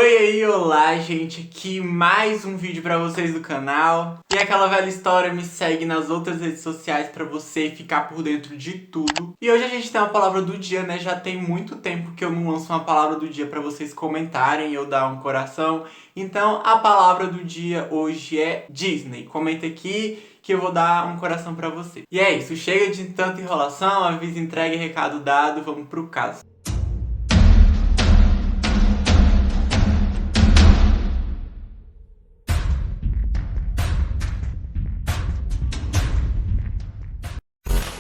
Oi aí, olá gente, aqui mais um vídeo pra vocês do canal. E aquela velha história, me segue nas outras redes sociais pra você ficar por dentro de tudo. E hoje a gente tem uma palavra do dia, né? Já tem muito tempo que eu não lanço uma palavra do dia pra vocês comentarem, eu dar um coração. Então a palavra do dia hoje é Disney. Comenta aqui que eu vou dar um coração pra você. E é isso, chega de tanta enrolação, aviso, entregue, recado dado, vamos pro caso.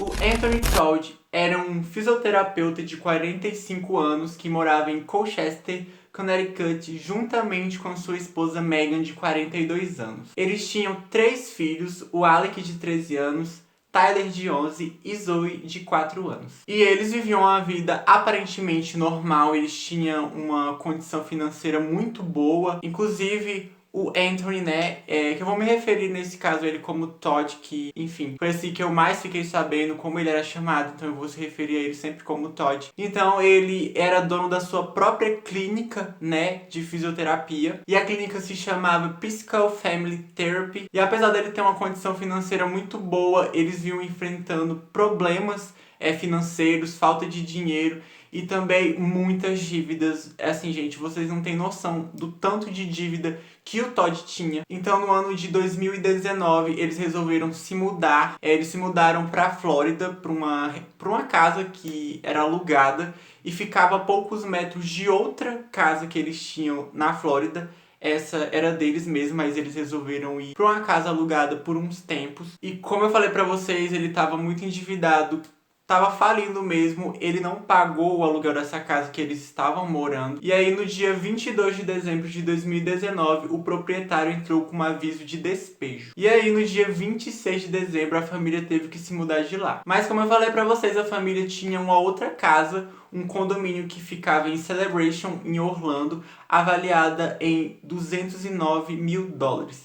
O Anthony Todd era um fisioterapeuta de 45 anos que morava em Colchester, Connecticut, juntamente com sua esposa Megan, de 42 anos. Eles tinham 3 filhos, o Alec, de 13 anos, Tyler, de 11 e Zoe, de 4 anos. E eles viviam uma vida aparentemente normal, eles tinham uma condição financeira muito boa, inclusive o Anthony, né, que eu vou me referir nesse caso a ele como Todd, que, enfim, foi assim que eu mais fiquei sabendo como ele era chamado, então eu vou se referir a ele sempre como Todd. Então ele era dono da sua própria clínica, né, de fisioterapia, e a clínica se chamava Physical Family Therapy, e apesar dele ter uma condição financeira muito boa, eles vinham enfrentando problemas financeiros, falta de dinheiro e também muitas dívidas. Assim, gente, vocês não têm noção do tanto de dívida que o Todd tinha. Então, no ano de 2019, eles resolveram se mudar. Eles se mudaram para a Flórida, para uma casa que era alugada e ficava a poucos metros de outra casa que eles tinham na Flórida. Essa era deles mesmo, mas eles resolveram ir para uma casa alugada por uns tempos. E como eu falei para vocês, ele estava muito endividado, tava falindo mesmo, ele não pagou o aluguel dessa casa que eles estavam morando. E aí no dia 22 de dezembro de 2019, o proprietário entrou com um aviso de despejo. E aí no dia 26 de dezembro, a família teve que se mudar de lá. Mas como eu falei pra vocês, a família tinha uma outra casa, um condomínio que ficava em Celebration, em Orlando, avaliada em $209 mil.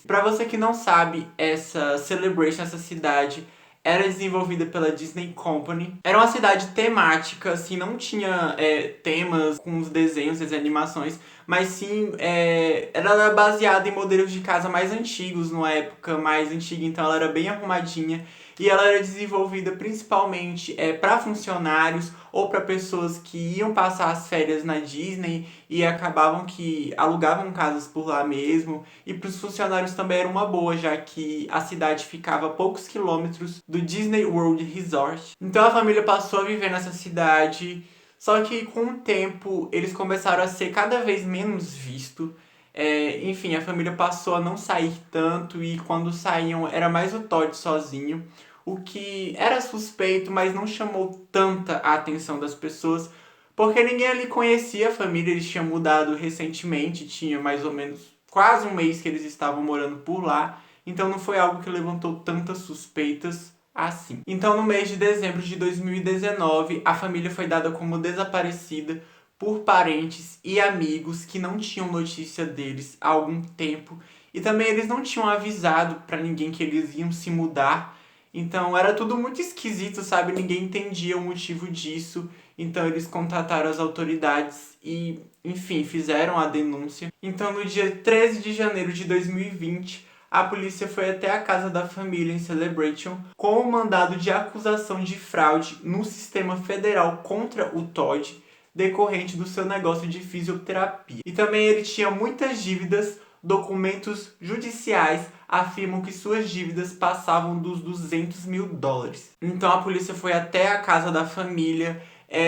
Pra você que não sabe, essa Celebration, essa cidade, era desenvolvida pela Disney Company. Era uma cidade temática, assim, não tinha temas com os desenhos, as animações, mas sim, ela era baseada em modelos de casa mais antigos, numa época mais antiga, então ela era bem arrumadinha. E ela era desenvolvida principalmente para funcionários ou para pessoas que iam passar as férias na Disney e acabavam que alugavam casas por lá mesmo. E para os funcionários também era uma boa, já que a cidade ficava a poucos quilômetros do Disney World Resort. Então a família passou a viver nessa cidade, só que com o tempo eles começaram a ser cada vez menos vistos. Enfim, a família passou a não sair tanto e quando saíam era mais o Todd sozinho, o que era suspeito, mas não chamou tanta a atenção das pessoas, porque ninguém ali conhecia a família, eles tinham mudado recentemente, tinha mais ou menos quase um mês que eles estavam morando por lá, então não foi algo que levantou tantas suspeitas assim. Então no mês de dezembro de 2019, a família foi dada como desaparecida por parentes e amigos que não tinham notícia deles há algum tempo. E também eles não tinham avisado pra ninguém que eles iam se mudar. Então era tudo muito esquisito, sabe? Ninguém entendia o motivo disso. Então eles contataram as autoridades e, enfim, fizeram a denúncia. Então no dia 13 de janeiro de 2020, a polícia foi até a casa da família em Celebration com o mandado de acusação de fraude no sistema federal contra o Todd, decorrente do seu negócio de fisioterapia. E também ele tinha muitas dívidas, documentos judiciais afirmam que suas dívidas passavam dos $200 mil. Então a polícia foi até a casa da família.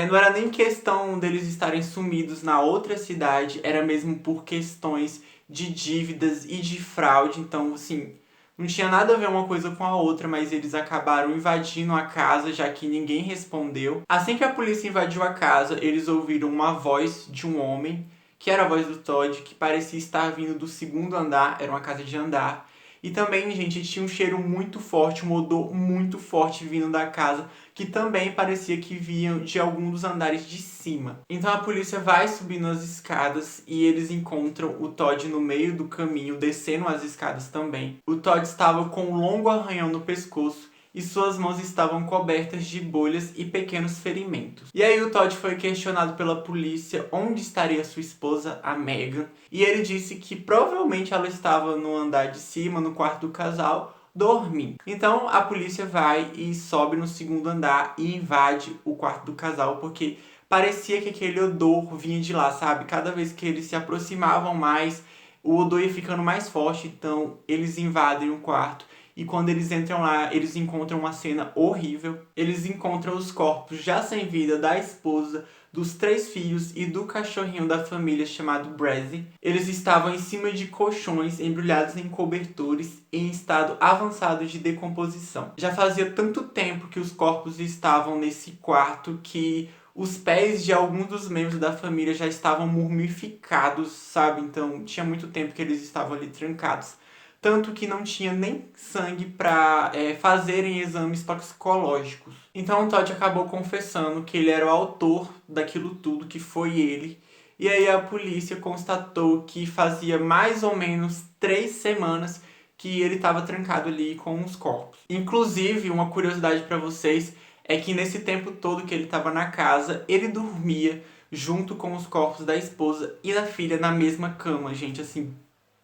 Não era nem questão deles estarem sumidos na outra cidade, era mesmo por questões de dívidas e de fraude. Então, assim, não tinha nada a ver uma coisa com a outra, mas eles acabaram invadindo a casa, já que ninguém respondeu. Assim que a polícia invadiu a casa, eles ouviram uma voz de um homem, que era a voz do Todd, que parecia estar vindo do segundo andar, era uma casa de andar. E também, gente, tinha um cheiro muito forte, um odor muito forte vindo da casa, que também parecia que vinha de algum dos andares de cima. Então a polícia vai subindo as escadas e eles encontram o Todd no meio do caminho, descendo as escadas também. O Todd estava com um longo arranhão no pescoço e suas mãos estavam cobertas de bolhas e pequenos ferimentos. E aí o Todd foi questionado pela polícia onde estaria sua esposa, a Megan, e ele disse que provavelmente ela estava no andar de cima, no quarto do casal, dormindo. Então a polícia vai e sobe no segundo andar e invade o quarto do casal, porque parecia que aquele odor vinha de lá, sabe? Cada vez que eles se aproximavam mais, o odor ia ficando mais forte, então eles invadem o quarto. E quando eles entram lá, eles encontram uma cena horrível. Eles encontram os corpos já sem vida da esposa, dos 3 filhos e do cachorrinho da família chamado Brazzy. Eles estavam em cima de colchões embrulhados em cobertores em estado avançado de decomposição. Já fazia tanto tempo que os corpos estavam nesse quarto que os pés de alguns dos membros da família já estavam mumificados, sabe? Então tinha muito tempo que eles estavam ali trancados. Tanto que não tinha nem sangue para fazerem exames toxicológicos. Então o Todd acabou confessando que ele era o autor daquilo tudo, que foi ele. E aí a polícia constatou que fazia mais ou menos 3 semanas que ele estava trancado ali com os corpos. Inclusive, uma curiosidade para vocês é que nesse tempo todo que ele estava na casa, ele dormia junto com os corpos da esposa e da filha na mesma cama, gente, assim,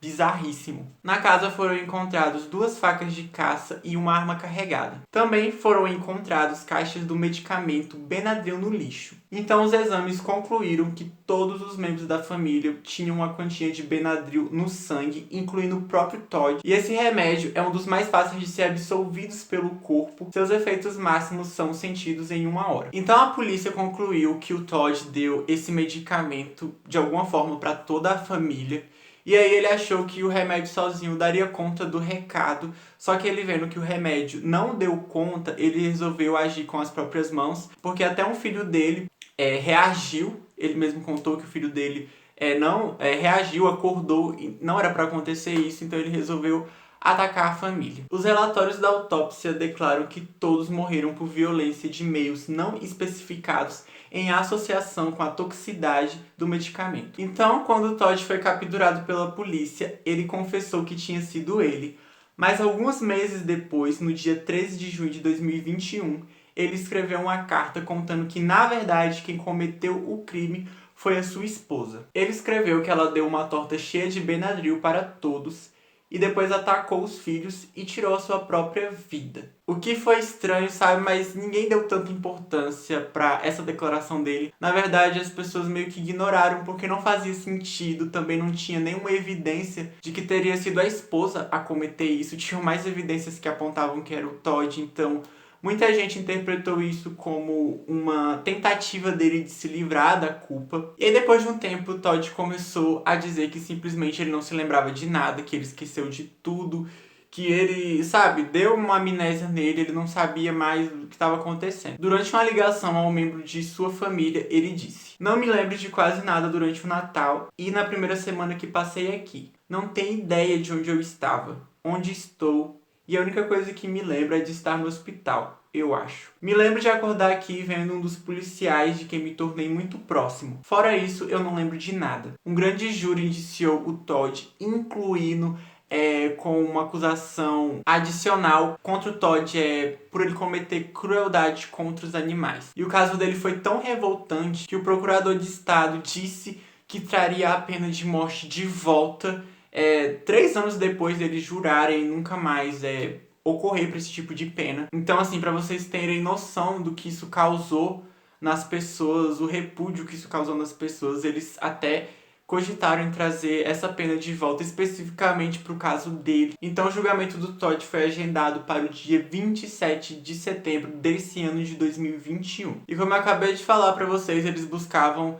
bizarríssimo. Na casa foram encontrados 2 facas de caça e uma arma carregada. Também foram encontrados caixas do medicamento Benadryl no lixo. Então os exames concluíram que todos os membros da família tinham uma quantia de Benadryl no sangue, incluindo o próprio Todd. E esse remédio é um dos mais fáceis de ser absorvidos pelo corpo. Seus efeitos máximos são sentidos em 1 hora. Então a polícia concluiu que o Todd deu esse medicamento de alguma forma para toda a família. E aí ele achou que o remédio sozinho daria conta do recado, só que ele vendo que o remédio não deu conta, ele resolveu agir com as próprias mãos, porque até um filho dele reagiu, ele mesmo contou que o filho dele reagiu, acordou, e não era para acontecer isso, então ele resolveu atacar a família. Os relatórios da autópsia declaram que todos morreram por violência de meios não especificados em associação com a toxicidade do medicamento. Então, quando o Todd foi capturado pela polícia, ele confessou que tinha sido ele. Mas alguns meses depois, no dia 13 de junho de 2021, ele escreveu uma carta contando que, na verdade, quem cometeu o crime foi a sua esposa. Ele escreveu que ela deu uma torta cheia de Benadryl para todos e depois atacou os filhos e tirou a sua própria vida. O que foi estranho, sabe? Mas ninguém deu tanta importância para essa declaração dele. Na verdade, as pessoas meio que ignoraram porque não fazia sentido. Também não tinha nenhuma evidência de que teria sido a esposa a cometer isso. Tinham mais evidências que apontavam que era o Todd, então muita gente interpretou isso como uma tentativa dele de se livrar da culpa. E aí, depois de um tempo, o Todd começou a dizer que simplesmente ele não se lembrava de nada, que ele esqueceu de tudo, que ele, sabe, deu uma amnésia nele, ele não sabia mais o que estava acontecendo. Durante uma ligação a um membro de sua família, ele disse: "Não me lembro de quase nada durante o Natal e na primeira semana que passei aqui. Não tenho ideia de onde eu estava, onde estou. E a única coisa que me lembro é de estar no hospital, eu acho. Me lembro de acordar aqui vendo um dos policiais de quem me tornei muito próximo. Fora isso, eu não lembro de nada." Um grande júri indiciou o Todd, incluindo com uma acusação adicional contra o Todd por ele cometer crueldade contra os animais. E o caso dele foi tão revoltante que o procurador de estado disse que traria a pena de morte de volta 3 anos depois deles jurarem nunca mais ocorrer para esse tipo de pena. Então, assim, para vocês terem noção do que isso causou nas pessoas, o repúdio que isso causou nas pessoas, eles até cogitaram em trazer essa pena de volta especificamente para o caso dele. Então o julgamento do Todd foi agendado para o dia 27 de setembro desse ano de 2021. E como eu acabei de falar para vocês, eles buscavam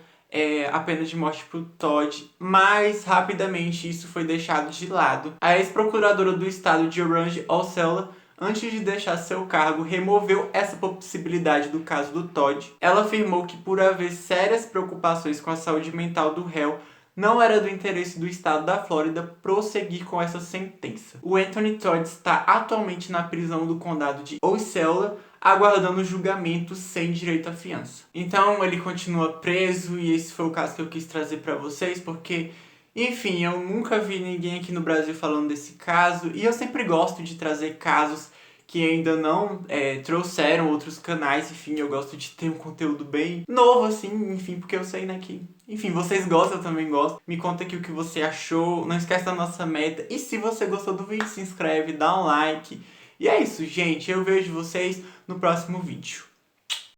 a pena de morte pro Todd, mas rapidamente isso foi deixado de lado. A ex-procuradora do estado de Orange, Ocella, antes de deixar seu cargo, removeu essa possibilidade do caso do Todd. Ela afirmou que, por haver sérias preocupações com a saúde mental do réu, não era do interesse do estado da Flórida prosseguir com essa sentença. O Anthony Todd está atualmente na prisão do condado de Ocella, aguardando julgamento sem direito à fiança. Então ele continua preso e esse foi o caso que eu quis trazer para vocês, porque, enfim, eu nunca vi ninguém aqui no Brasil falando desse caso e eu sempre gosto de trazer casos que ainda não trouxeram outros canais. Enfim, eu gosto de ter um conteúdo bem novo, assim, enfim, porque eu sei, né, que... Enfim, vocês gostam, eu também gosto. Me conta aqui o que você achou, não esquece da nossa meta. E se você gostou do vídeo, se inscreve, dá um like. E é isso, gente, eu vejo vocês no próximo vídeo.